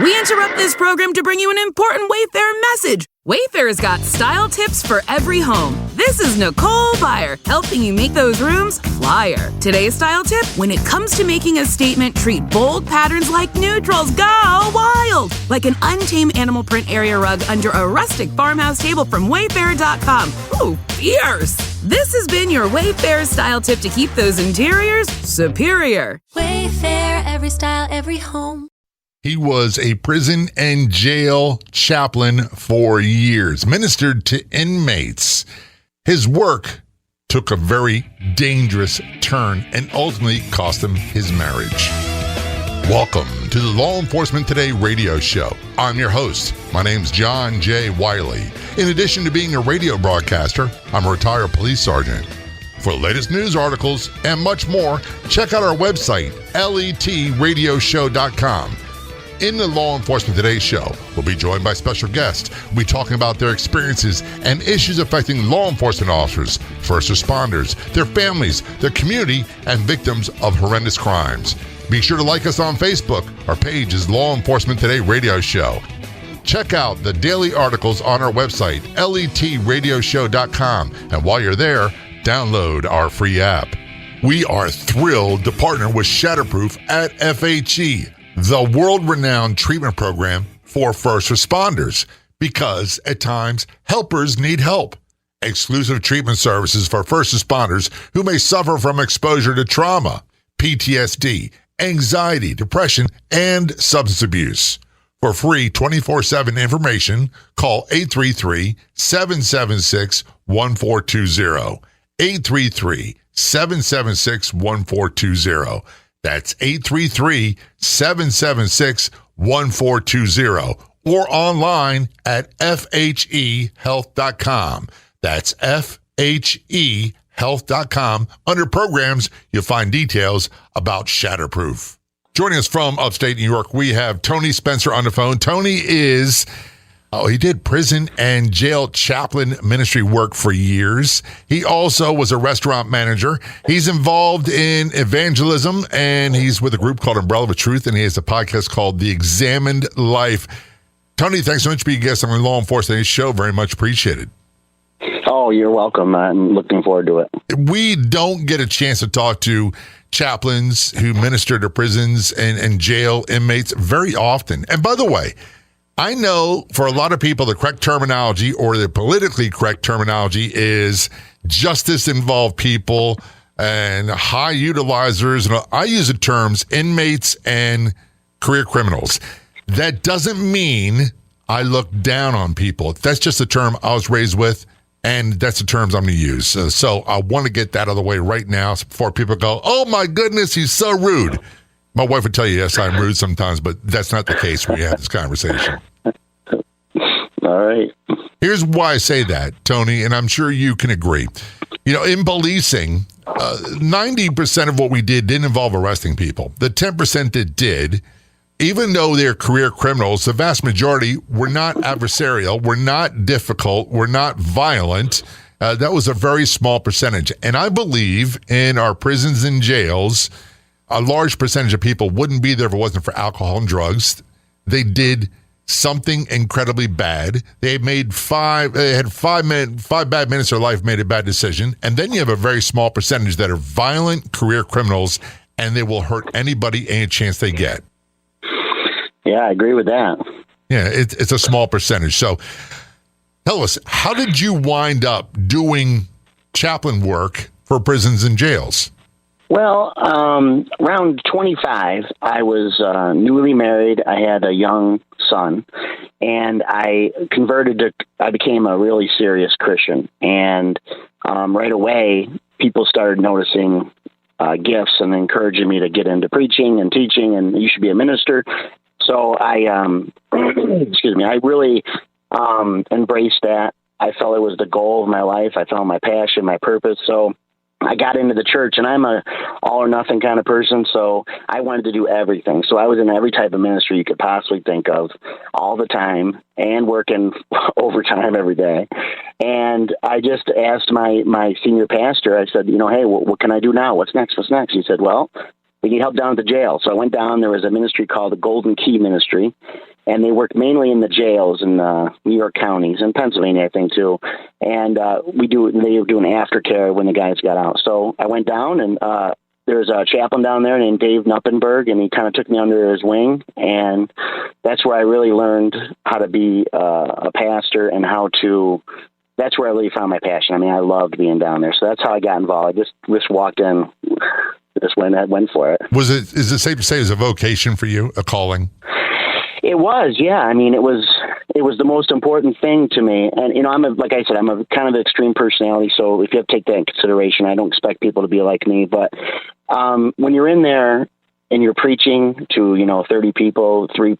We interrupt this program to bring you an important Wayfair message. Wayfair's got style tips for every home. This is Nicole Byer, helping you make those rooms flyer. Today's style tip: when it comes to making a statement, treat bold patterns like neutrals. Go wild! Like an untamed animal print area rug under a rustic farmhouse table from Wayfair.com. Ooh, fierce! This has been your Wayfair style tip to keep those interiors superior. Wayfair, every style, every home. He was a prison and jail chaplain for years, ministered to inmates. His work took a very dangerous turn and ultimately cost him his marriage. Welcome to the Law Enforcement Today radio show. I'm your host. My name's John J. Wiley. In addition to being a radio broadcaster, I'm a retired police sergeant. For the latest news articles and much more, check out our website, letradioshow.com. In the Law Enforcement Today show, we'll be joined by special guests. We'll be talking about their experiences and issues affecting law enforcement officers, first responders, their families, their community, and victims of horrendous crimes. Be sure to like us on Facebook. Our page is Law Enforcement Today Radio Show. Check out the daily articles on our website, letradioshow.com. And while you're there, download our free app. We are thrilled to partner with Shatterproof at FHE, the world-renowned treatment program for first responders, because at times helpers need help. Exclusive treatment services for first responders who may suffer from exposure to trauma, PTSD, anxiety, depression, and substance abuse. For free 24/7 information, call 833-776-1420. 833-776-1420. That's 833-776-1420, or online at fhehealth.com. That's fhehealth.com. Under programs, you'll find details about Shatterproof. Joining us from upstate New York, we have Tony Spencer on the phone. Tony is... he did prison and jail chaplain ministry work for years. He also was a restaurant manager. He's involved in evangelism, and he's with a group called Umbrella of Truth, and he has a podcast called The Examined Life. Tony, thanks so much for being a guest on the Law Enforcement Show. Very much appreciated. Oh, you're welcome. I'm looking forward to it. We don't get a chance to talk to chaplains who minister to prisons and jail inmates very often. And by the way, I know for a lot of people, the correct terminology, or the politically correct terminology, is justice-involved people and high utilizers. And I use the terms inmates and career criminals. That doesn't mean I look down on people. That's just the term I was raised with, and that's the terms I'm going to use. So I want to get that out of the way right now before people go, oh my goodness, he's so rude. My wife would tell you, yes, I'm rude sometimes, but that's not the case when you have this conversation. All right. Here's why I say that, Tony, and I'm sure you can agree. You know, in policing, 90% of what we did didn't involve arresting people. The 10% that did, even though they're career criminals, the vast majority were not adversarial, were not difficult, were not violent. That was a very small percentage. And I believe in our prisons and jails, a large percentage of people wouldn't be there if it wasn't for alcohol and drugs. They did something incredibly bad. They had five bad minutes of their life, made a bad decision. And then you have a very small percentage that are violent career criminals, and they will hurt anybody any chance they get. Yeah, I agree with that. Yeah, it's a small percentage. So tell us, how did you wind up doing chaplain work for prisons and jails? Well, around 25, I was newly married. I had a young son, and I became a really serious Christian. And right away, people started noticing gifts and encouraging me to get into preaching and teaching, and you should be a minister. So I really embraced that. I felt it was the goal of my life. I found my passion, my purpose. So I got into the church, and I'm a all or nothing kind of person, so I wanted to do everything. So I was in every type of ministry you could possibly think of all the time and working overtime every day. And I just asked my senior pastor, I said, hey, what can I do now? What's next? He said, well, We need help down at the jail. So I went down. There was a ministry called the Golden Key Ministry, and they work mainly in the jails in New York counties and Pennsylvania, I think, too. And they were doing aftercare when the guys got out. So I went down, and there's a chaplain down there named Dave Nuppenberg, and he kind of took me under his wing. And that's where I really learned how to be a pastor and that's where I really found my passion. I mean, I loved being down there. So that's how I got involved. I just walked in, went for it. Is it safe to say it was a vocation for you, a calling? It was, yeah. I mean, it was the most important thing to me. And, like I said, I'm a kind of extreme personality. So if you have to take that in consideration, I don't expect people to be like me. But when you're in there and you're preaching to, 30 people, 3,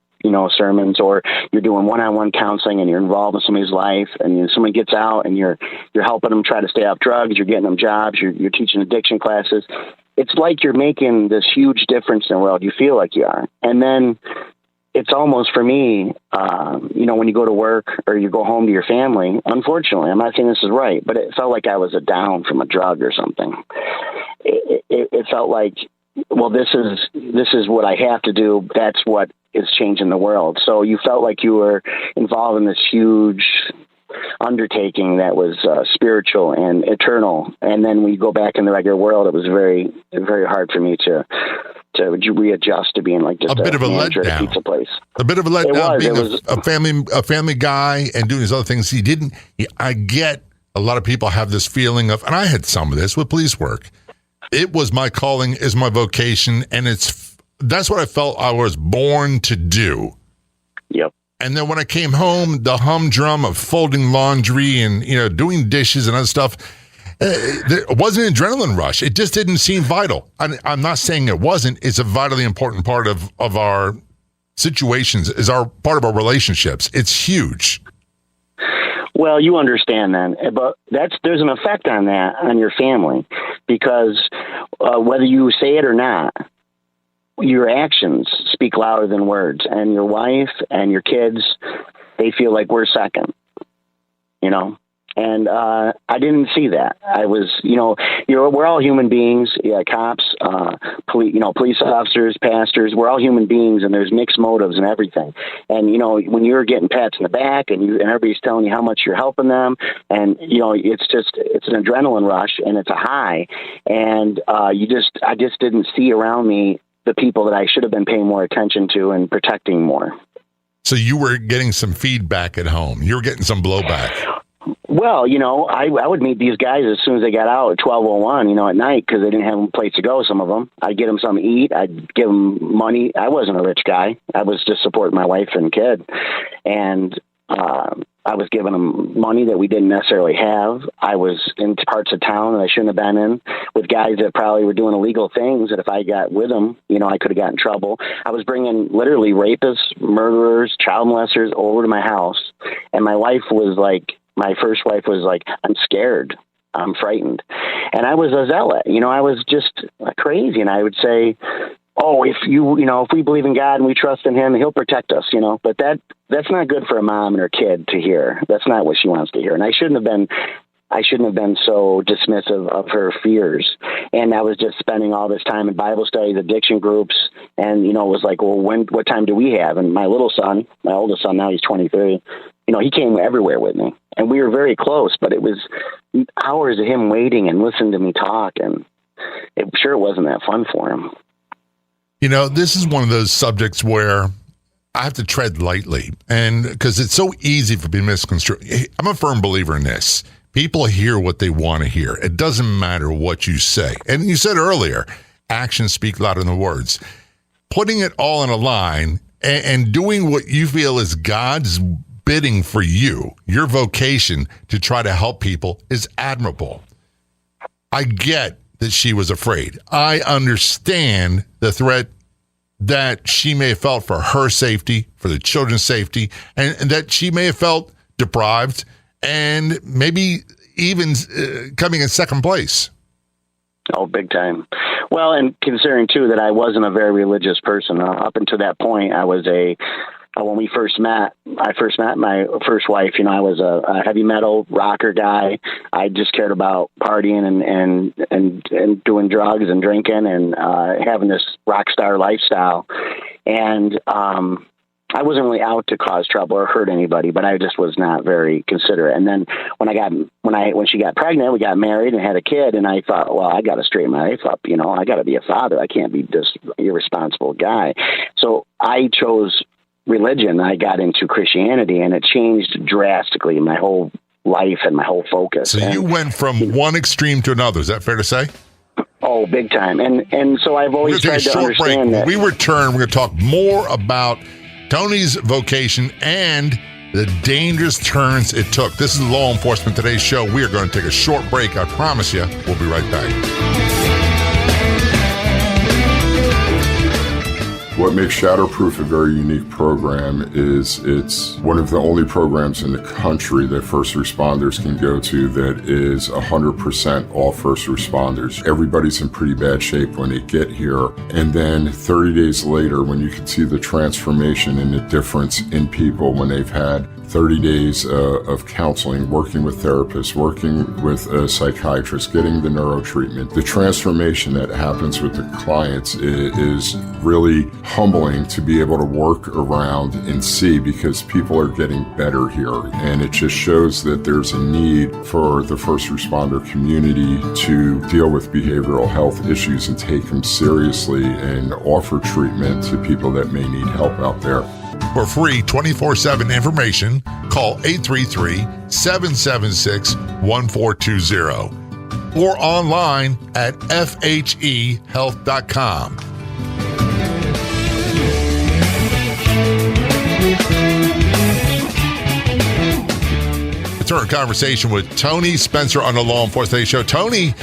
sermons, or you're doing one-on-one counseling and you're involved in somebody's life, and someone gets out and you're helping them try to stay off drugs, you're getting them jobs, you're teaching addiction classes. It's like you're making this huge difference in the world. You feel like you are. And then it's almost, for me, when you go to work or you go home to your family, unfortunately, I'm not saying this is right, but it felt like I was down from a drug or something. It felt like, well, this is what I have to do. That's what is changing the world. So you felt like you were involved in this huge undertaking that was spiritual and eternal. And then when you go back in the regular world, it was very, very hard for me to readjust to being like just a bit of a manager at letdown. a pizza place. A bit of a letdown, being a family guy and doing these other things. I get a lot of people have this feeling of, and I had some of this with police work. It was my calling, is my vocation, and that's what I felt I was born to do. Yep. And then when I came home, the humdrum of folding laundry and doing dishes and other stuff, there wasn't an adrenaline rush. It just didn't seem vital. I'm not saying it wasn't. It's a vitally important part of our situations, is part of our relationships. It's huge. Well, you understand then, but there's an effect on that on your family, because whether you say it or not, your actions speak louder than words, and your wife and your kids, they feel like we're second, And I didn't see that. I was, we're all human beings. Yeah, cops, police officers, pastors. We're all human beings, and there's mixed motives and everything. And when you're getting pats in the back, and everybody's telling you how much you're helping them, and it's an adrenaline rush, and it's a high, and I just didn't see around me the people that I should have been paying more attention to and protecting more. So you were getting some feedback at home. You were getting some blowback. Well, I would meet these guys as soon as they got out at 12:01, at night, because they didn't have a place to go, some of them. I'd get them something to eat. I'd give them money. I wasn't a rich guy. I was just supporting my wife and kid. And I was giving them money that we didn't necessarily have. I was in parts of town that I shouldn't have been in, with guys that probably were doing illegal things that if I got with them, I could have got in trouble. I was bringing literally rapists, murderers, child molesters over to my house. And my first wife was like, I'm scared. I'm frightened. And I was a zealot. I was just crazy. And I would say, oh, if we believe in God and we trust in him, he'll protect us, But that's not good for a mom and her kid to hear. That's not what she wants to hear. And I shouldn't have been so dismissive of her fears. And I was just spending all this time in Bible studies, addiction groups, and it was like, well, what time do we have? And my oldest son, now he's 23, he came everywhere with me, and we were very close, but it was hours of him waiting and listening to me talk, and it wasn't that fun for him. This is one of those subjects where I have to tread lightly, and because it's so easy for being misconstrued. I'm a firm believer in this. People hear what they want to hear. It doesn't matter what you say. And you said earlier, actions speak louder than words. Putting it all in a line and doing what you feel is God's bidding for you, your vocation to try to help people, is admirable. I get that she was afraid. I understand the threat that she may have felt for her safety, for the children's safety, and that she may have felt deprived and maybe even coming in second place. Oh, big time. Well, and considering, too, that I wasn't a very religious person. Up until that point, I was a when we first met, I first met my first wife. I was a heavy metal rocker guy. I just cared about partying and doing drugs and drinking and having this rock star lifestyle. And I wasn't really out to cause trouble or hurt anybody, but I just was not very considerate. And then when she got pregnant, we got married and had a kid, and I thought, well, I got to straighten my life up. I got to be a father. I can't be this irresponsible guy. So I chose religion. I got into Christianity, and it changed drastically my whole life and my whole focus. So you went from one extreme to another. Is that fair to say? Oh, big time. And so I've always tried to understand that. When we return, we're going to talk more about Tony's vocation and the dangerous turns it took. This is Law Enforcement Today's show. We are going to take a short break. I promise you. We'll be right back. What makes Shatterproof a very unique program is it's one of the only programs in the country that first responders can go to that is 100% all first responders. Everybody's in pretty bad shape when they get here. And then 30 days later, when you can see the transformation and the difference in people when they've had 30 days of counseling, working with therapists, working with a psychiatrist, getting the neuro treatment. The transformation that happens with the clients is really humbling to be able to work around and see, because people are getting better here. And it just shows that there's a need for the first responder community to deal with behavioral health issues and take them seriously and offer treatment to people that may need help out there. For free 24/7 information, call 833-776-1420 or online at fhealth.com. Return conversation with Tony Spencer on the Law Enforcement Today show. Tony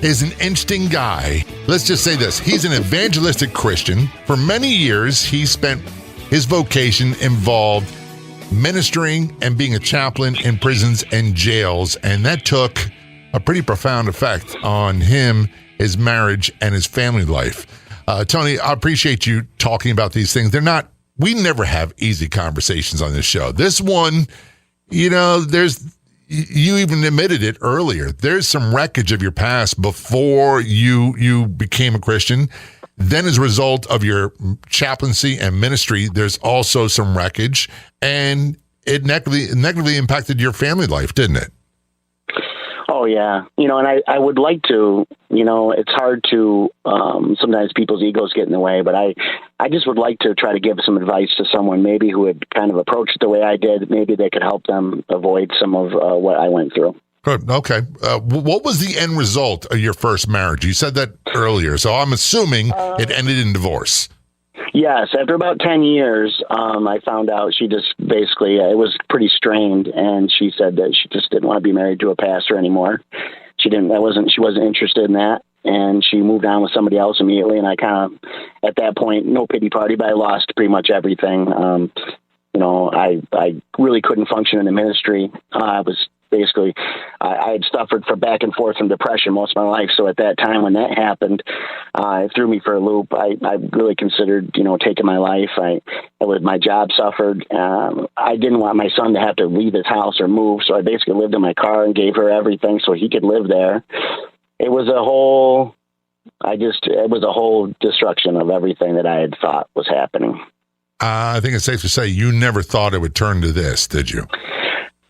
is an interesting guy. Let's just say this. He's an evangelistic Christian. For many years, he spent his vocation involved ministering and being a chaplain in prisons and jails, and that took a pretty profound effect on him, his marriage, and his family life. Tony, I appreciate you talking about these things. We never have easy conversations on this show. This one, you even admitted it earlier. There's some wreckage of your past before you became a Christian. Then as a result of your chaplaincy and ministry, there's also some wreckage, and it negatively impacted your family life, didn't it? Oh, yeah. And I would like to, it's hard to, sometimes people's egos get in the way, but I just would like to try to give some advice to someone maybe who would kind of approach it the way I did. Maybe they could help them avoid some of what I went through. Good. Okay. What was the end result of your first marriage? You said that earlier, so I'm assuming it ended in divorce. Yes. After about 10 years, I found out she just basically, it was pretty strained, and she said that she just didn't want to be married to a pastor anymore. She wasn't interested in that, and she moved on with somebody else immediately, and I kind of, at that point, no pity party, but I lost pretty much everything. I really couldn't function in the ministry. I had suffered from back and forth from depression most of my life. So at that time when that happened, it threw me for a loop. I really considered, taking my life. My job suffered. I didn't want my son to have to leave his house or move. So I basically lived in my car and gave her everything so he could live there. It was a whole destruction of everything that I had thought was happening. I think it's safe to say you never thought it would turn to this, did you?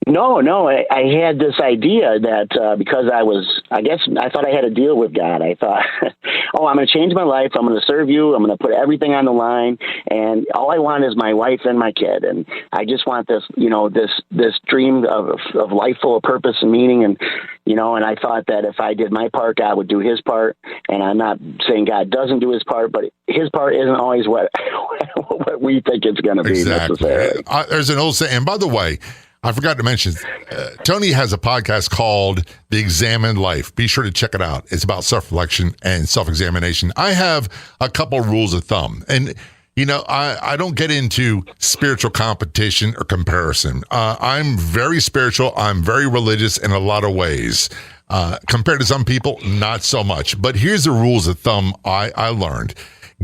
No. I had this idea that because I thought I had a deal with God. I thought, I'm going to change my life. I'm going to serve you. I'm going to put everything on the line. And all I want is my wife and my kid. And I just want this, this dream of life full of purpose and meaning. And, and I thought that if I did my part, God would do his part. And I'm not saying God doesn't do his part, but his part isn't always what we think it's going to be necessarily. There's an old saying, and by the way, I forgot to mention, Tony has a podcast called The Examined Life. Be sure to check it out. It's about self-reflection and self-examination. I have a couple rules of thumb. And, I don't get into spiritual competition or comparison. I'm very spiritual. I'm very religious in a lot of ways. Compared to some people, not so much. But here's the rules of thumb I learned.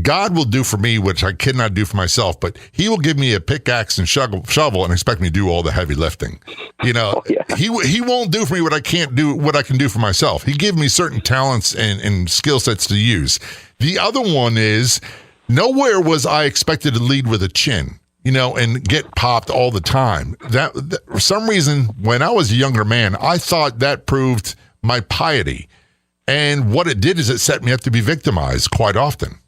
God will do for me what I cannot do for myself, but he will give me a pickaxe and shovel and expect me to do all the heavy lifting. You know, he won't do for me what I can't do, what I can do for myself. He gave me certain talents and skill sets to use. The other one is nowhere was I expected to lead with a chin, you know, and get popped all the time. That for some reason, when I was a younger man, I thought that proved my piety. And what it did is it set me up to be victimized quite often.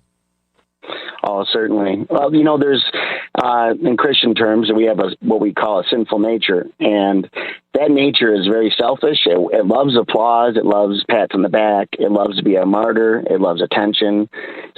Oh, certainly. Well, you know, there's, in Christian terms, we have what we call a sinful nature. And that nature is very selfish. It loves applause. It loves pats on the back. It loves to be a martyr. It loves attention.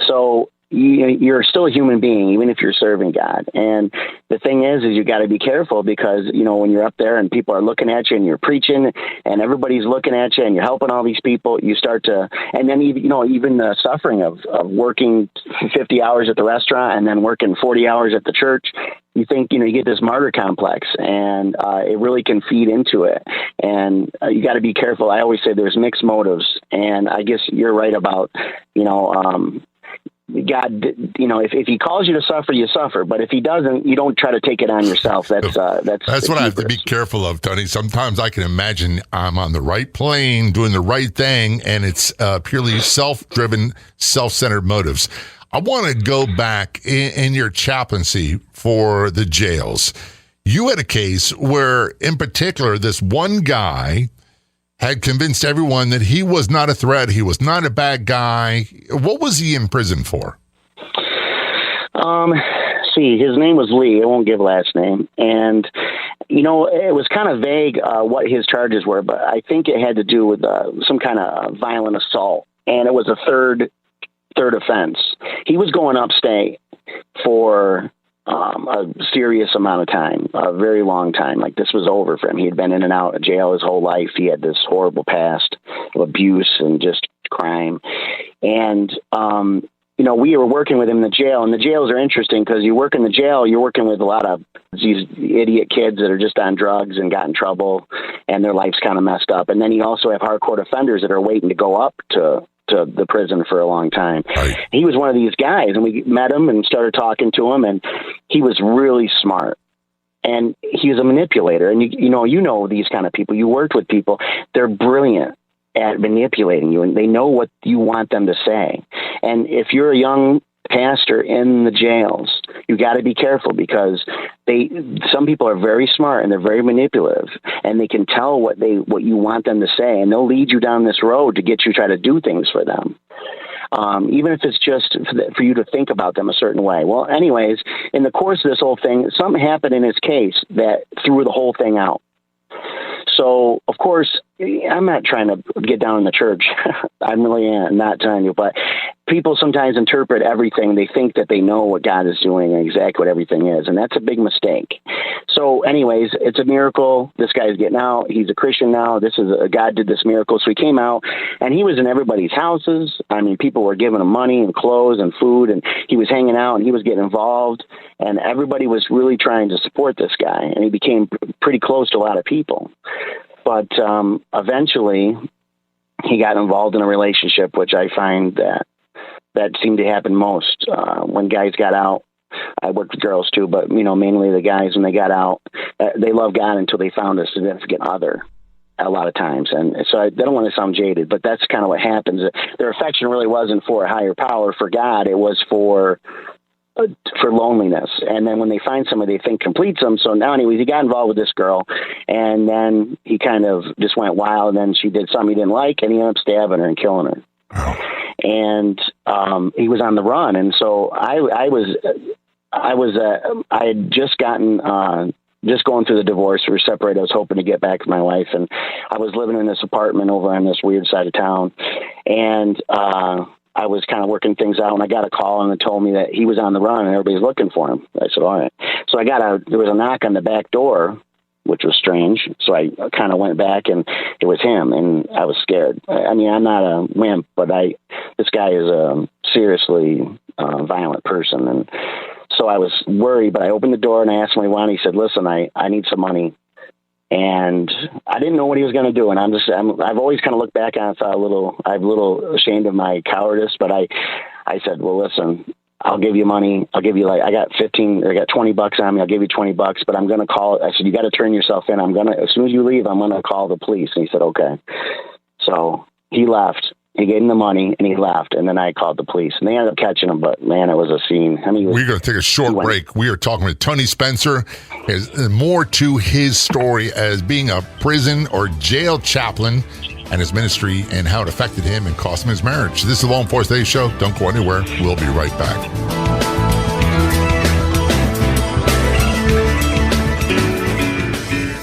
So you're still a human being, even if you're serving God. And the thing is you got to be careful because, you know, when you're up there and people are looking at you and you're preaching and everybody's looking at you and you're helping all these people, you start to, and then, you know, even the suffering of working 50 hours at the restaurant and then working 40 hours at the church, you think, you know, you get this martyr complex and it really can feed into it. And you got to be careful. I always say there's mixed motives. And I guess you're right about, you know, God, you know, if he calls you to suffer, you suffer. But if he doesn't, you don't try to take it on yourself. That's what I have to be careful of, Tony. Sometimes I can imagine I'm on the right plane, doing the right thing, and it's purely self-driven, self-centered motives. I want to go back in your chaplaincy for the jails. You had a case where, in particular, this one guy had convinced everyone that he was not a threat. He was not a bad guy. What was he in prison for? His name was Lee. I won't give last name. And, you know, it was kind of vague what his charges were, but I think it had to do with some kind of violent assault. And it was a third offense. He was going upstate for a serious amount of time, a very long time. Like, this was over for him. He had been in and out of jail his whole life. He had this horrible past of abuse and just crime. And, you know, we were working with him in the jail, and the jails are interesting because you work in the jail, you're working with a lot of these idiot kids that are just on drugs and got in trouble and their life's kind of messed up. And then you also have hardcore offenders that are waiting to go up to the prison for a long time. Right. He was one of these guys, and we met him and started talking to him, and he was really smart. And he was a manipulator. And, you know these kind of people. You worked with people. They're brilliant at manipulating you, and they know what you want them to say. And if you're a young pastor in the jails, you got to be careful because some people are very smart and they're very manipulative, and they can tell what you want them to say, and they'll lead you down this road to get you to try to do things for them. Even if it's just for you to think about them a certain way. Well, anyways, in the course of this whole thing, something happened in his case that threw the whole thing out. So, of course, I'm not trying to get down in the church. I really am not trying to. But people sometimes interpret everything. They think that they know what God is doing and exactly what everything is. And that's a big mistake. So anyways, it's a miracle. This guy's getting out. He's a Christian now. God did this miracle. So he came out, and he was in everybody's houses. I mean, people were giving him money and clothes and food, and he was hanging out, and he was getting involved. And everybody was really trying to support this guy. And he became pretty close to a lot of people. But eventually, he got involved in a relationship, which I find that seemed to happen most when guys got out. I worked with girls too, but mainly the guys, when they got out, they loved God until they found a significant other. A lot of times, and so I don't want to sound jaded, but that's kind of what happens. Their affection really wasn't for a higher power, for God. It was for loneliness. And then when they find somebody they think completes them. So now anyways, he got involved with this girl, and then he kind of just went wild, and then she did something he didn't like, and he ended up stabbing her and killing her. And he was on the run. And so I had just gotten, just going through the divorce. We were separated. I was hoping to get back to my wife, and I was living in this apartment over on this weird side of town. And, I was kind of working things out, and I got a call, and it told me that he was on the run and everybody's looking for him. I said, all right. So there was a knock on the back door, which was strange. So I kind of went back, and it was him, and I was scared. I mean, I'm not a wimp, but this guy is a seriously violent person. And so I was worried, but I opened the door and I asked him what he wanted. He said, listen, I need some money. And I didn't know what he was going to do. And I've always kind of looked back on it, I'm a little ashamed of my cowardice, but I said, well, listen, I'll give you money. I'll give you I got $20 on me. I'll give you $20, but I'm going to call it. I said, you got to turn yourself in. As soon as you leave, I'm going to call the police. And he said, okay. So he left. He gave him the money and he left. And then I called the police and they ended up catching him. But man, it was a scene. I mean, we're going to take a short break. We are talking with Tony Spencer. There's more to his story as being a prison or jail chaplain and his ministry and how it affected him and cost him his marriage. This is the Law Enforcement Today Show. Don't go anywhere. We'll be right back.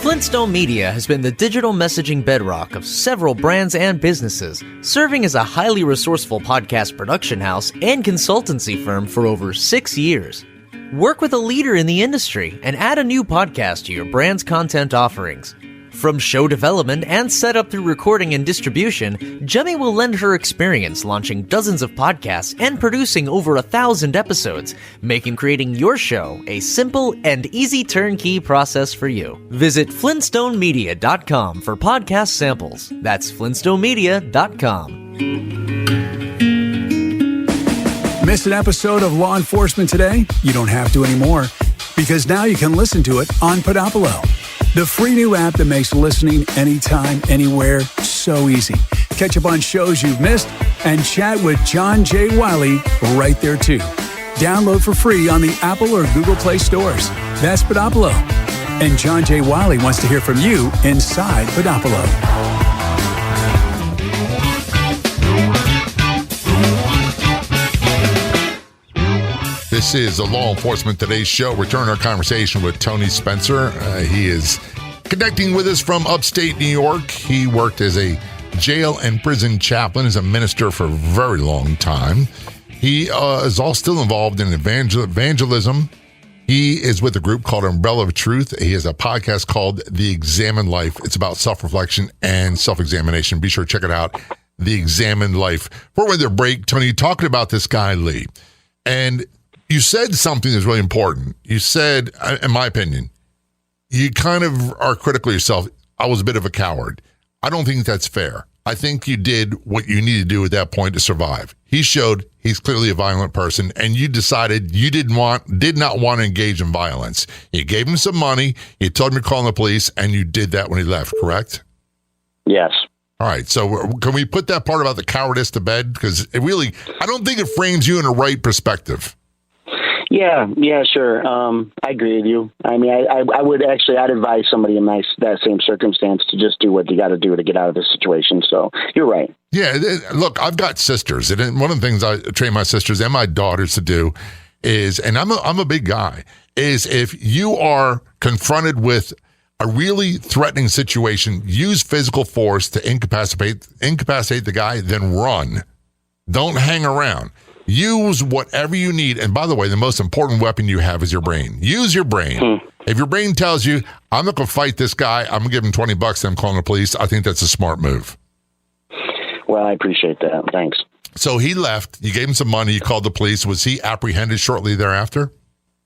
Flintstone Media has been the digital messaging bedrock of several brands and businesses, serving as a highly resourceful podcast production house and consultancy firm for over 6 years. Work with a leader in the industry and add a new podcast to your brand's content offerings. From show development and setup through recording and distribution, Jemmy will lend her experience launching dozens of podcasts and producing over 1,000 episodes, making creating your show a simple and easy turnkey process for you. Visit flintstonemedia.com for podcast samples. That's flintstonemedia.com. Miss an episode of Law Enforcement Today? You don't have to anymore, because now you can listen to it on Podopolo, the free new app that makes listening anytime, anywhere so easy. Catch up on shows you've missed and chat with John J. Wiley right there too. Download for free on the Apple or Google Play stores. That's Podopolo. And John J. Wiley wants to hear from you inside Podopolo. This is the Law Enforcement Today Show. Return our conversation with Tony Spencer. He is connecting with us from upstate New York. He worked as a jail and prison chaplain, as a minister for a very long time. He is all still involved in evangelism. He is with a group called Umbrella of Truth. He has a podcast called The Examined Life. It's about self-reflection and self-examination. Be sure to check it out, The Examined Life. Before we went to break, Tony, you're talking about this guy, Lee, and you said something that's really important. You said, in my opinion, you kind of are critical of yourself. I was a bit of a coward. I don't think that's fair. I think you did what you needed to do at that point to survive. He showed he's clearly a violent person, and you decided you did not want to engage in violence. You gave him some money, you told him to call the police, and you did that when he left, correct? Yes. All right, so can we put that part about the cowardice to bed? Because it really, I don't think it frames you in a right perspective. Yeah, sure. I agree with you. I mean, I'd advise somebody in that same circumstance to just do what you got to do to get out of this situation. So you're right. Yeah, look, I've got sisters, and one of the things I train my sisters and my daughters to do is, and I'm a big guy, is if you are confronted with a really threatening situation, use physical force to incapacitate the guy, then run. Don't hang around. Use whatever you need. And by the way, the most important weapon you have is your brain. Use your brain. If your brain tells you, I'm not going to fight this guy, I'm going to give him $20 and I'm calling the police, I think that's a smart move. Well, I appreciate that. Thanks. So he left. You gave him some money. You called the police. Was he apprehended shortly thereafter?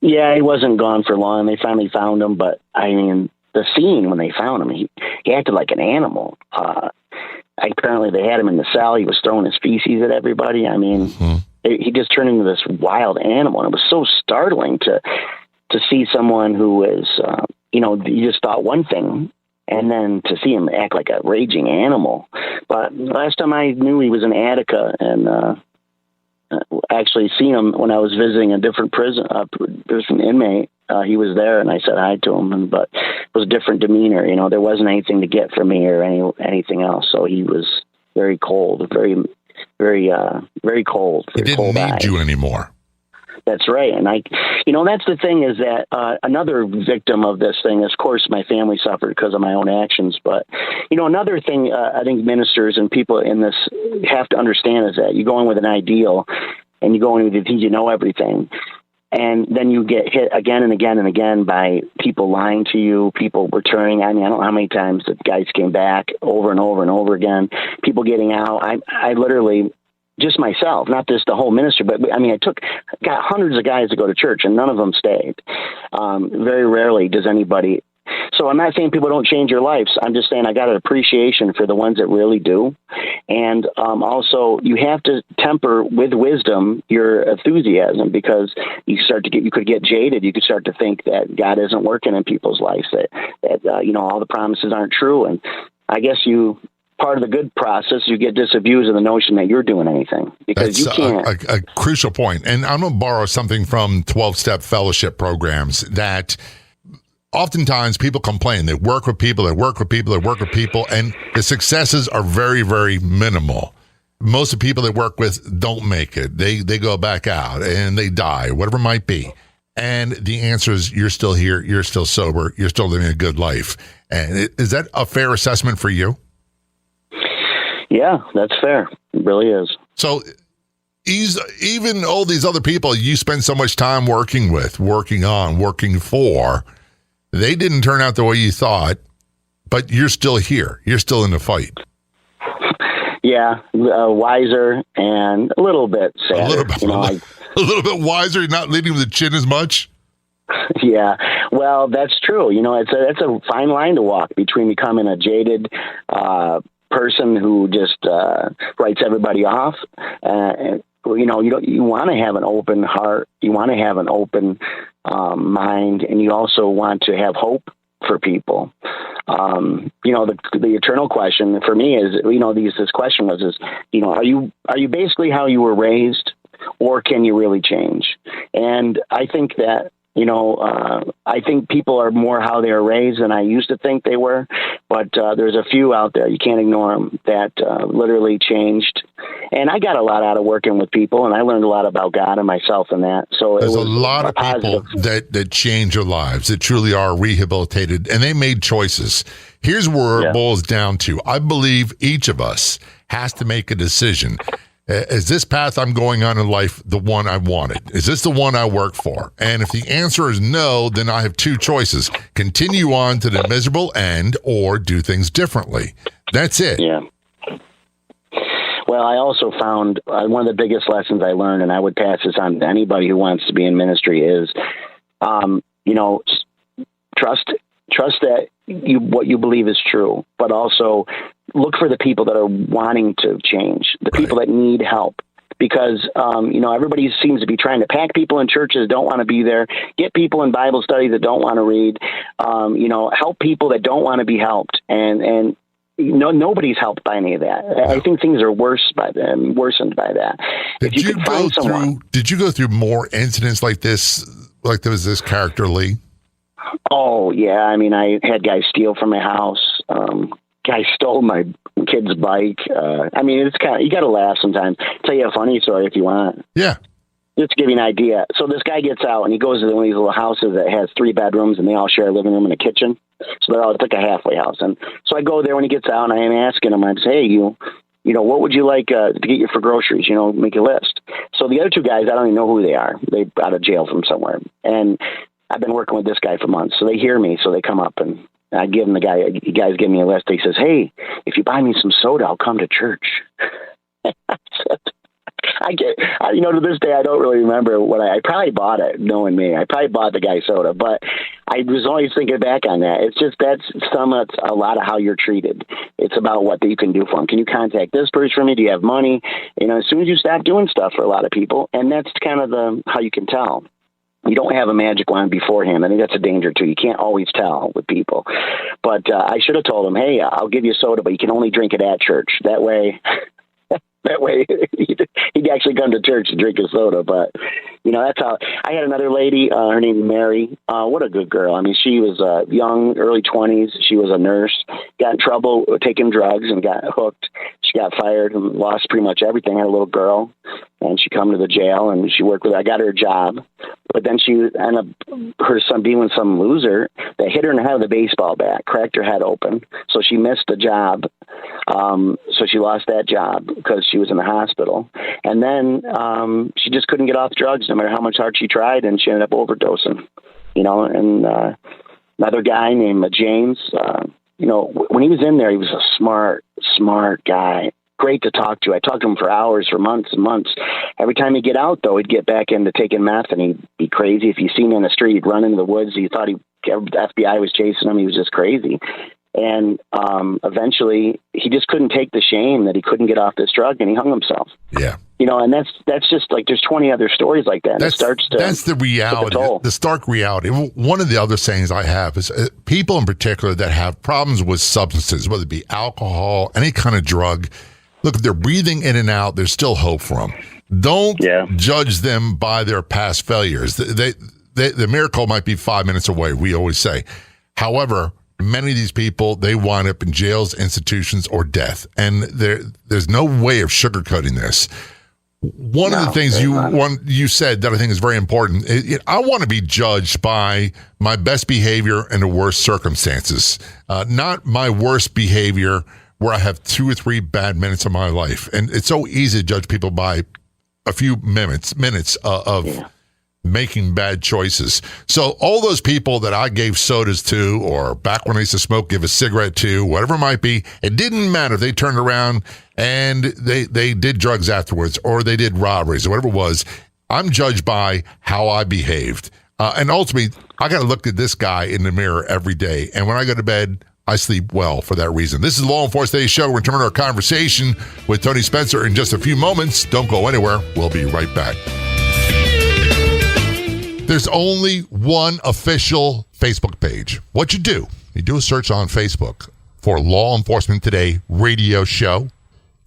Yeah, he wasn't gone for long. They finally found him. But, I mean, the scene when they found him, he acted like an animal. Apparently they had him in the cell. He was throwing his feces at everybody. I mean... He just turned into this wild animal, and it was so startling to see someone who is, you just thought one thing, and then to see him act like a raging animal. But last time I knew, he was in Attica, and actually seen him when I was visiting a different prison inmate. He was there, and I said hi to him, but it was a different demeanor. There wasn't anything to get from me or anything else. So he was very cold, very cold. He didn't need you anymore. That's right. And that's the thing is that another victim of this thing, of course, my family suffered because of my own actions. But, another thing I think ministers and people in this have to understand is that you go in with an ideal and you go in with the think you know everything. And then you get hit again and again and again by people lying to you, people returning. I mean, I don't know how many times the guys came back over and over and over again, people getting out. I literally, just myself, not just the whole ministry, but I mean, got hundreds of guys to go to church and none of them stayed. Very rarely does anybody. So I'm not saying people don't change your lives. I'm just saying I got an appreciation for the ones that really do. And also, you have to temper with wisdom your enthusiasm, because you could get jaded. You could start to think that God isn't working in people's lives, that all the promises aren't true. And I guess part of the good process, you get disabused of the notion that you're doing anything, because That's you can't. A crucial point. And I'm going to borrow something from 12-step fellowship programs that oftentimes people complain. They work with people, and the successes are very, very minimal. Most of the people they work with don't make it. They go back out and they die, whatever it might be. And the answer is, you're still here, you're still sober, you're still living a good life. And is that a fair assessment for you? Yeah, that's fair. It really is. So even all these other people you spend so much time working with, working on, working for, they didn't turn out the way you thought, but you're still here. You're still in the fight. Yeah, wiser and a little bit sadder. A little bit wiser, not leading with the chin as much. Yeah, well, that's true. It's a fine line to walk between becoming a jaded person who just writes everybody off. You want to have an open heart. You want to have an open mind, and you also want to have hope for people. The eternal question for me is, this question was, are you basically how you were raised, or can you really change? And I think that, I think people are more how they were raised than I used to think they were. But there's a few out there, you can't ignore them, that literally changed. And I got a lot out of working with people, and I learned a lot about God and myself in that. So there's it was a lot of people that change their lives, that truly are rehabilitated, and they made choices. Here's where it boils down to. I believe each of us has to make a decision. Is this path I'm going on in life the one I wanted? Is this the one I work for? And if the answer is no, then I have two choices: continue on to the miserable end, or do things differently. That's it. Yeah. Well, I also found one of the biggest lessons I learned, and I would pass this on to anybody who wants to be in ministry, is, trust that what you believe is true, but also look for the people that are wanting to change, the people that need help. Because, everybody seems to be trying to pack people in churches that don't want to be there, get people in Bible studies that don't want to read, help people that don't want to be helped. And nobody's helped by any of that. I think things are worsened by that. Did you go through more incidents like this? Like there was this character, Lee? Oh, yeah. I mean, I had guys steal from my house. Guy stole my kid's bike. It's kind of, you got to laugh sometimes. Tell you a funny story if you want. Yeah. Just to give you an idea. So this guy gets out and he goes to one of these little houses that has 3 bedrooms, and they all share a living room and a kitchen. So it's like a halfway house. And so I go there when he gets out, and I am asking him, I say, hey, what would you like to get you for groceries? Make a list. So the other 2 guys, I don't even know who they are. They out of jail from somewhere. And I've been working with this guy for months. So they hear me. So they come up, and I give him the guys give me a list. He says, hey, if you buy me some soda, I'll come to church. To this day, I don't really remember what I probably bought it, knowing me. I probably bought the guy soda, but I was always thinking back on that. It's just, that's a lot of how you're treated. It's about what you can do for them. Can you contact this person for me? Do you have money? As soon as you stop doing stuff for a lot of people, and that's kind of how you can tell. You don't have a magic wand beforehand. I think that's a danger too. You can't always tell with people. But I should have told him, hey, I'll give you soda, but you can only drink it at church. That way he'd actually come to church to drink his soda. But, that's how. I had another lady, her name is Mary. What a good girl. I mean, she was young, early 20s. She was a nurse, got in trouble taking drugs and got hooked. She got fired and lost pretty much everything. Had a little girl, and she come to the jail, and she worked with her. I got her a job. But then she ended up, her son being with some loser that hit her in the head with a baseball bat, cracked her head open. So she missed the job. So she lost that job because she was in the hospital. And then she just couldn't get off drugs no matter how much hard she tried, and she ended up overdosing. And another guy named James, when he was in there, he was a smart guy. Great to talk to. I talked to him for hours, for months and months. Every time he'd get out, though, he'd get back into taking meth, and he'd be crazy. If you seen him in the street, he'd run into the woods. He thought he the FBI was chasing him. He was just crazy. And eventually he just couldn't take the shame that he couldn't get off this drug, and he hung himself. Yeah. And that's just like, there's 20 other stories like that. And That's the reality, the stark reality. One of the other sayings I have is people in particular that have problems with substances, whether it be alcohol, any kind of drug, look, if they're breathing in and out, there's still hope for them. Don't judge them by their past failures. The miracle might be 5 minutes away, we always say. However, many of these people, they wind up in jails, institutions, or death. And there's no way of sugarcoating this. One of the things you said that I think is very important, I want to be judged by my best behavior in the worst circumstances, not my worst behavior where I have 2 or 3 bad minutes of my life. And it's so easy to judge people by a few minutes of making bad choices. So all those people that I gave sodas to, or back when I used to smoke, give a cigarette to, whatever it might be, it didn't matter if they turned around and they did drugs afterwards, or they did robberies, or whatever it was. I'm judged by how I behaved. And ultimately, I got to look at this guy in the mirror every day. And when I go to bed, I sleep well for that reason. This is Law Enforcement Today's show. We're returning our conversation with Tony Spencer in just a few moments. Don't go anywhere. We'll be right back. There's only one official Facebook page. What you do a search on Facebook for Law Enforcement Today radio show.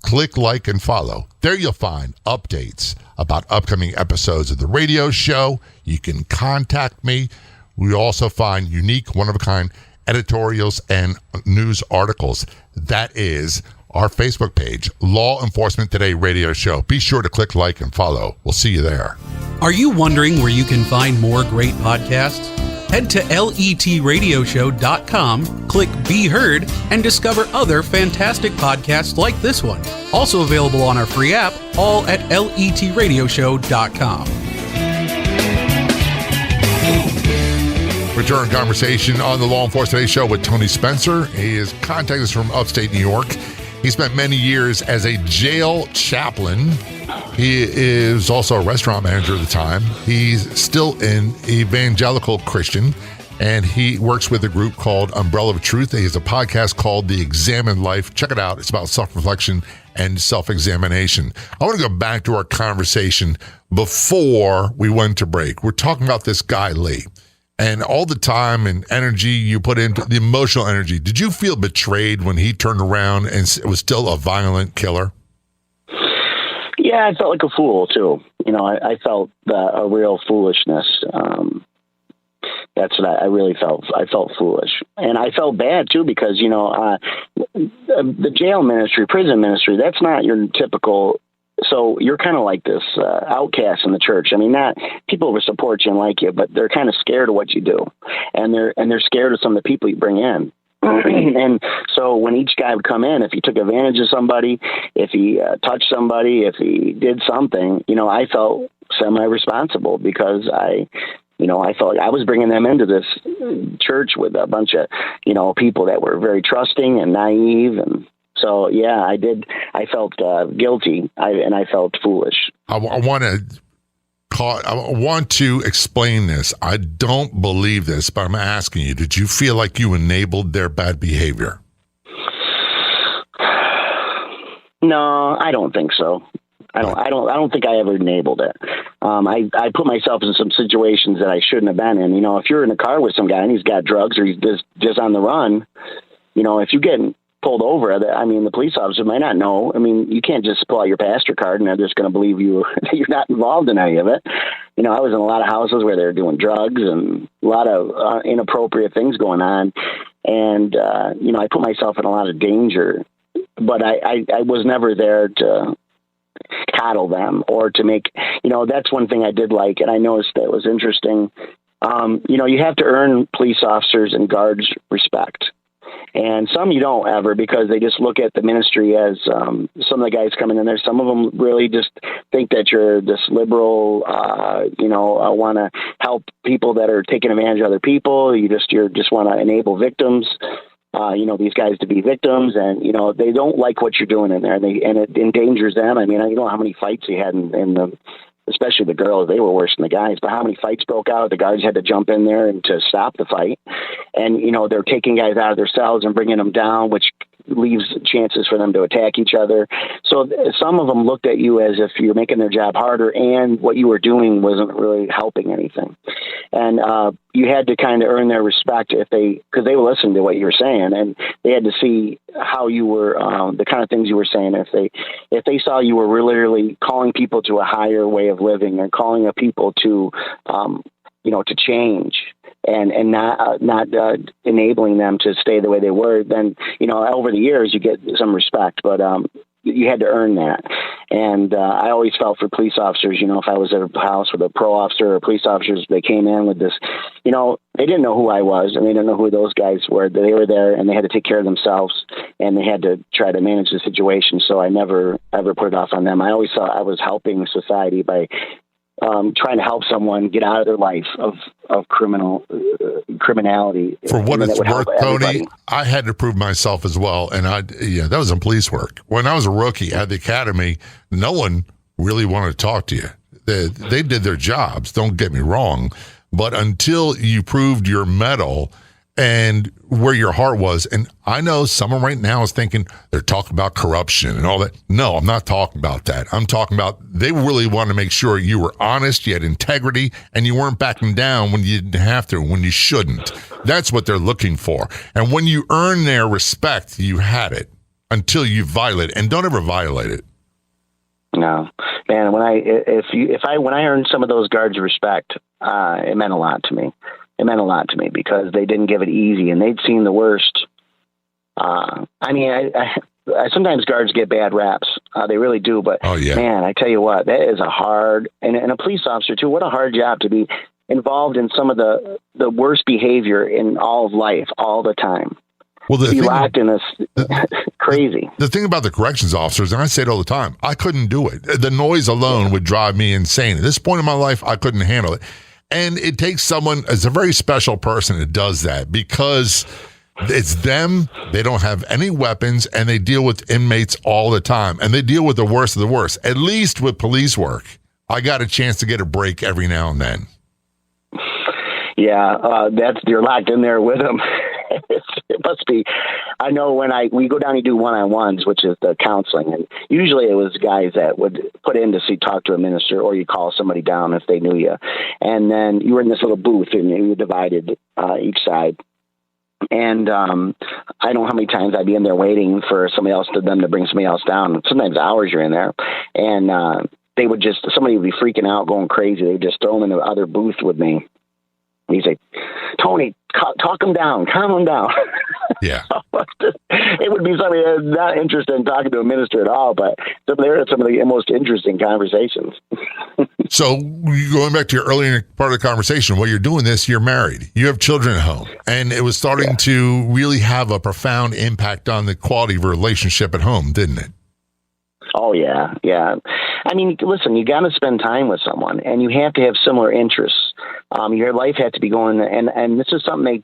Click like and follow. There you'll find updates about upcoming episodes of the radio show. You can contact me. We also find unique, one-of-a-kind editorials and news articles. That is our Facebook page, Law Enforcement Today radio show. Be sure to click like and follow. We'll see you there. Are you wondering where you can find more great podcasts? Head to letradioshow.com, click Be Heard, and discover other fantastic podcasts like this one. Also available on our free app, all at letradioshow.com. Return conversation on the Law Enforcement Today show with Tony Spencer. He is contacting us from upstate New York. He spent many years as a jail chaplain. He is also a restaurant manager at the time. He's still an evangelical Christian, and he works with a group called Umbrella of Truth. He has a podcast called The Examined Life. Check it out. It's about self-reflection and self-examination. I want to go back to our conversation before we went to break. We're talking about this guy, Lee, and all the time and energy you put into the emotional energy. Did you feel betrayed when he turned around and was still a violent killer? Yeah, I felt like a fool too. I felt a real foolishness. That's what I really felt. I felt foolish, and I felt bad too because the jail ministry, prison ministry, that's not your typical. So you're kind of like this outcast in the church. I mean, not people will support you and like you, but they're kind of scared of what you do, and they're scared of some of the people you bring in. And so when each guy would come in, if he took advantage of somebody, if he touched somebody, if he did something, I felt semi-responsible because I felt like I was bringing them into this church with a bunch of, people that were very trusting and naive. And so, yeah, I did. I felt guilty and I felt foolish. I want to explain this. I don't believe this, but I'm asking you, did you feel like you enabled their bad behavior? No, I don't think so. I don't think I ever enabled it. I put myself in some situations that I shouldn't have been in. If you're in a car with some guy and he's got drugs or he's just on the run, if you get pulled over, the police officer might not know. You can't just pull out your pastor card and they're just going to believe you that you're not involved in any of it. I was in a lot of houses where they were doing drugs and a lot of inappropriate things going on. And, I put myself in a lot of danger, but I was never there to coddle them or to make, that's one thing I did like. And I noticed that was interesting. You have to earn police officers and guards respect. And some you don't ever because they just look at the ministry as some of the guys coming in there. Some of them really just think that you're this liberal, want to help people that are taking advantage of other people. You just want to enable victims, these guys to be victims. And, they don't like what you're doing in there and it endangers them. I don't know how many fights he had in the especially the girls, they were worse than the guys. But how many fights broke out? The guards had to jump in there and to stop the fight. And, they're taking guys out of their cells and bringing them down, which leaves chances for them to attack each other. So some of them looked at you as if you're making their job harder, and what you were doing wasn't really helping anything. And you had to kind of earn their respect because they would listen to what you were saying, and they had to see how you were, the kind of things you were saying. If they saw you were literally calling people to a higher way of living, and calling people to, to change, and not enabling them to stay the way they were, then, over the years you get some respect, but you had to earn that. And I always felt for police officers, if I was at a house with a pro officer or police officers, they came in with this, they didn't know who I was, and they didn't know who those guys were. They were there, and they had to take care of themselves, and they had to try to manage the situation. So I never, ever put it off on them. I always thought I was helping society by trying to help someone get out of their life of criminality. For what it's worth, Tony, everybody. I had to prove myself as well. And that was in police work. When I was a rookie at the academy, no one really wanted to talk to you. They did their jobs, don't get me wrong. But until you proved your mettle and where your heart was, and I know someone right now is thinking they're talking about corruption and all that. No, I'm not talking about that. I'm talking about they really want to make sure you were honest, you had integrity, and you weren't backing down when you didn't have to, when you shouldn't. That's what they're looking for. And when you earn their respect, you had it until you violate it. And don't ever violate it. No, man. When I earned some of those guards' respect, it meant a lot to me. It meant a lot to me because they didn't give it easy, and they'd seen the worst. I sometimes guards get bad raps. They really do. But, man, I tell you what, that is a hard, and a police officer, too, what a hard job to be involved in some of the worst behavior in all of life all the time. Well, be locked in this crazy. The thing about the corrections officers, and I say it all the time, I couldn't do it. The noise alone would drive me insane. At this point in my life, I couldn't handle it. And it takes someone as a very special person that does that because it's them. They don't have any weapons, and they deal with inmates all the time. And they deal with the worst of the worst. At least with police work, I got a chance to get a break every now and then. Yeah, you're locked in there with them. It must be. I know when we go down and do one-on-ones, which is the counseling, and usually it was guys that would put in to talk to a minister, or you call somebody down if they knew you, and then you were in this little booth and you were divided each side. And I don't know how many times I'd be in there waiting for them to bring somebody else down. Sometimes hours you're in there, and somebody would be freaking out, going crazy. They would just throw them in the other booth with me. He'd say, Tony, talk him down, calm him down. Yeah. It would be somebody that's not interested in talking to a minister at all, but they're some of the most interesting conversations. So going back to your earlier part of the conversation, while you're doing this, you're married. You have children at home. And it was starting to really have a profound impact on the quality of a relationship at home, didn't it? Oh, yeah. Yeah. I mean, listen, you got to spend time with someone, and you have to have similar interests. Your life had to be going, and this is something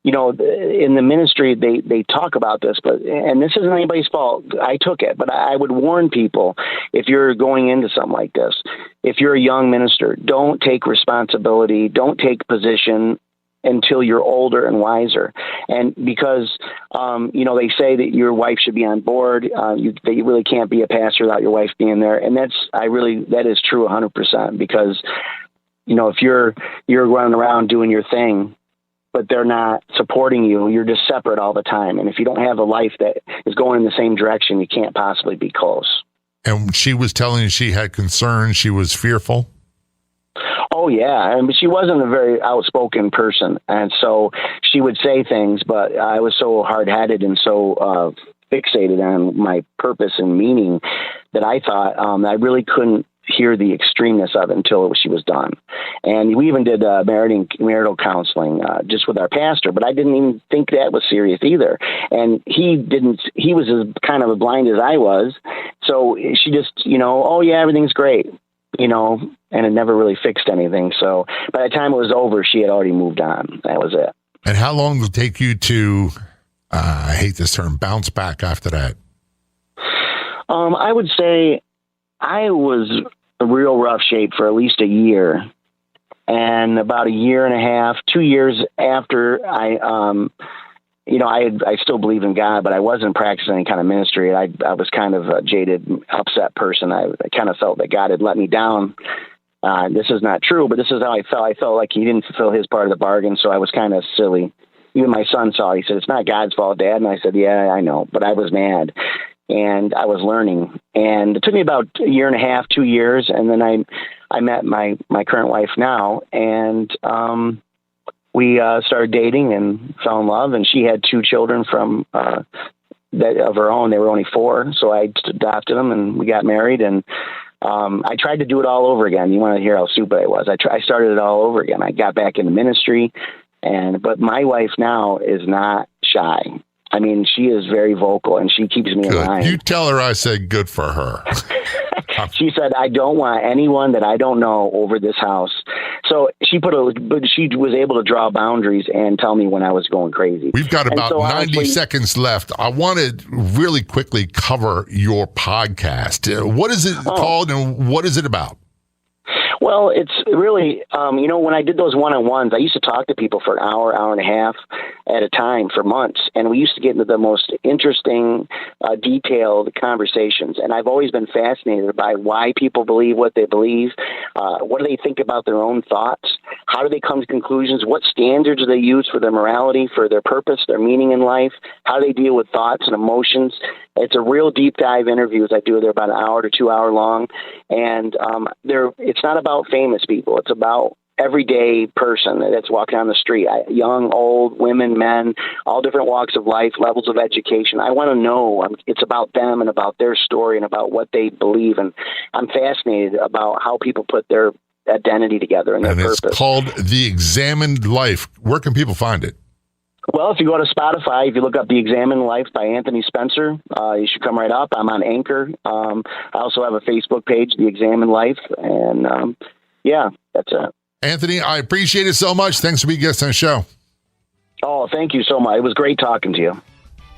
in the ministry, they talk about this, and this isn't anybody's fault. I took it, but I would warn people, if you're going into something like this, if you're a young minister, don't take responsibility, don't take position until you're older and wiser. And because, they say that your wife should be on board, that you really can't be a pastor without your wife being there. And that is true 100%, because, if you're running around doing your thing, but they're not supporting you, you're just separate all the time. And if you don't have a life that is going in the same direction, you can't possibly be close. And she was telling you she had concerns, she was fearful? Oh, yeah. But she wasn't a very outspoken person. And so she would say things, but I was so hard-headed and so fixated on my purpose and meaning that I thought I really couldn't hear the extremeness of it until she was done. And we even did marital counseling just with our pastor, but I didn't even think that was serious either. And he was as kind of blind as I was. So she just, oh, yeah, everything's great. And it never really fixed anything. So by the time it was over, she had already moved on. That was it. And how long did it take you to, I hate this term, bounce back after that? I would say I was real rough shape for at least a year. And about a year and a half, 2 years after I still believe in God, but I wasn't practicing any kind of ministry. I was kind of a jaded, upset person. I kind of felt that God had let me down. This is not true, but this is how I felt. I felt like he didn't fulfill his part of the bargain, so I was kind of silly. Even my son saw it. He said, "It's not God's fault, Dad." And I said, "Yeah, I know," but I was mad. And I was learning. And it took me about a year and a half, 2 years, and then I met my current wife now, and we started dating and fell in love, and she had 2 children from of her own. They were only 4, so I adopted them, and we got married, and I tried to do it all over again. You want to hear how stupid I was. I started it all over again. I got back into ministry, but my wife now is not shy. I mean, she is very vocal, and she keeps me in line. You tell her I said good for her. She said, "I don't want anyone that I don't know over this house." So she was able to draw boundaries and tell me when I was going crazy. We've got about 90 seconds left. I want to really quickly cover your podcast. What is it called, and what is it about? Well, it's really, when I did those one-on-ones, I used to talk to people for an hour, hour and a half at a time for months. And we used to get into the most interesting, detailed conversations. And I've always been fascinated by why people believe what they believe. What do they think about their own thoughts? How do they come to conclusions? What standards do they use for their morality, for their purpose, their meaning in life? How do they deal with thoughts and emotions? It's a real deep dive interviews I do. They're about an hour to 2 hour long. And it's not about famous people. It's about everyday person that's walking on the street, young, old, women, men, all different walks of life, levels of education. I want to know. It's about them and about their story and about what they believe. And I'm fascinated about how people put their identity together and their purpose. And it's called The Examined Life. Where can people find it? Well, if you go to Spotify, if you look up The Examined Life by Anthony Spencer, you should come right up. I'm on Anchor. I also have a Facebook page, The Examined Life. And that's it. Anthony, I appreciate it so much. Thanks for being a guest on the show. Oh, thank you so much. It was great talking to you.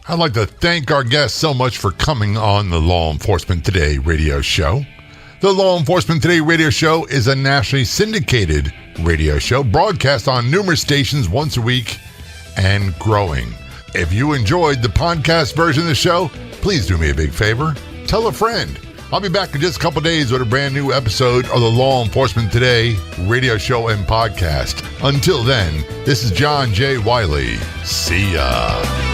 I'd like to thank our guests so much for coming on the Law Enforcement Today radio show. The Law Enforcement Today radio show is a nationally syndicated radio show broadcast on numerous stations once a week and growing. If you enjoyed the podcast version of the show, please do me a big favor. Tell a friend. I'll be back in just a couple days with a brand new episode of the Law Enforcement Today radio show and podcast. Until then, this is John J. Wiley. See ya.